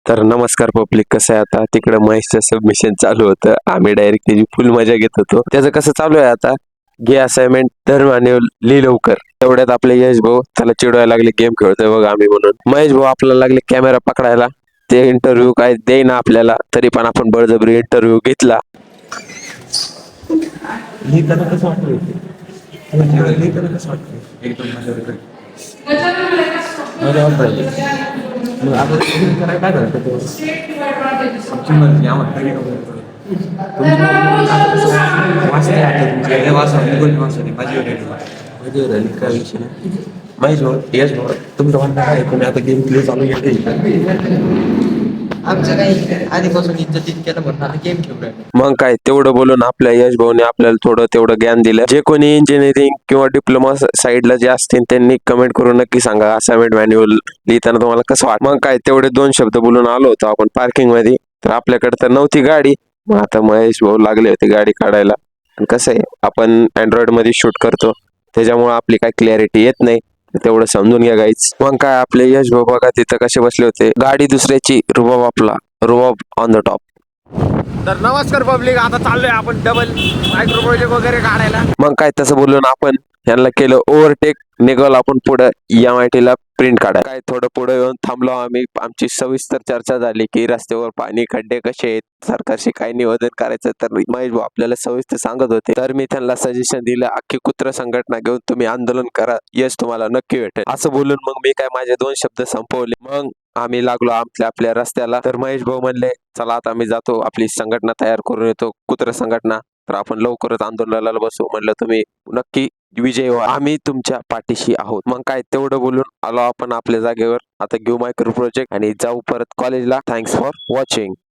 तर नमस्कार पब्लिक, कसं आहे आता तिकडे महेशचं सबमिशन चालू होतं. आम्ही डायरेक्ट त्याची फुल मजा घेत होतो. त्याचं कसं चालू आहे आता, घे असाइनमेंट धर आणि लिह लवकर. तेवढ्यात आपले यश भाऊ त्याला चिडवायला लागले, गेम खेळतोय बघा आम्ही म्हणून. महेश भाऊ आपल्याला लागले कॅमेरा पकडायला. ते इंटरव्ह्यू काय देईना आपल्याला, तरी पण आपण बळजबरी इंटरव्ह्यू घेतला. लिहिताना कसं वाटतं? लिहिताना कसं वाटतं? एकदम मजा वाटतं. मग आता करायला काय करायचं तो आमची मर्जी आम्हाला तरी वाचते आता तुमच्या वाचा निघून वाचा माझी राहिली काय विषय नाही. माहीत भाऊ यश भाऊ तुमचं म्हणणं काय तुम्ही आता गेम प्ले चालू घेते आमचं काही आधीपासून इज्जतीत केलं म्हणून आता गेम खेळूया. मग काय तेवढं बोलून आपल्या यश भाऊने आपल्याला थोडं तेवढं ज्ञान दिलं. जे कोणी इंजिनिअरिंग किंवा डिप्लोमा साईडला जे असतील त्यांनी कमेंट करून नक्की सांगा असाइनमेंट मॅन्युअल लिहिताना तुम्हाला कसं वाटतं. मग काय तेवढे 2 शब्द बोलून आलो होतो आपण पार्किंग मध्ये. तर आपल्याकडे तर नव्हती गाडी. मग आता महेश भाऊ लागले होते गाडी काढायला. आणि कसं आहे, आपण अँड्रॉइड मध्ये शूट करतो त्याच्यामुळे आपली काय क्लॅरिटी येत नाही, तेवढं समजून घ्या गाईच. मग काय आपले यश भाऊ बघा तिथं कसे बसले होते, गाडी दुसऱ्याची रुबाब आपला, रुबाब ऑन द टॉप. तर नमस्कार पब्लिक, आता चाललोय आपण डबल मायक्रो प्रोजेक्ट वगैरे काढायला. मग काय तसं बोलून आपण यांना केलं ओव्हरटेक. निघालो आपण पुढे MIT ला प्रिंट काढा. काय थोडं पुढे येऊन थांबलो आम्ही. आमची सविस्तर चर्चा झाली की रस्त्यावर पाणी, खड्डे कसे आहेत, सरकारशी काय निवेदन करायचं. तर महेश भाऊ आपल्याला सविस्तर सांगत होते. तर मी त्यांना सजेशन दिलं, अख्खी कुत्र संघटना घेऊन तुम्ही आंदोलन करा, यश तुम्हाला नक्की भेटेल. असं बोलून मग मी काय माझे 2 शब्द संपवले. मग आम्ही लागलो आपल्या रस्त्याला. तर महेश भाऊ म्हणले चला आता आम्ही जातो, आपली संघटना तयार करून येतो, कुत्र संघटना. तर आपण लवकरच आंदोलनाला बसू. म्हणलं तुम्ही नक्की विजय व्हा, आम्ही तुमच्या पाठीशी आहोत. मग काय तेवढं बोलून आलो आपण आपल्या जागेवर. आता घेऊ मायक्रो प्रोजेक्ट आणि जाऊ परत कॉलेजला. Thanks for watching.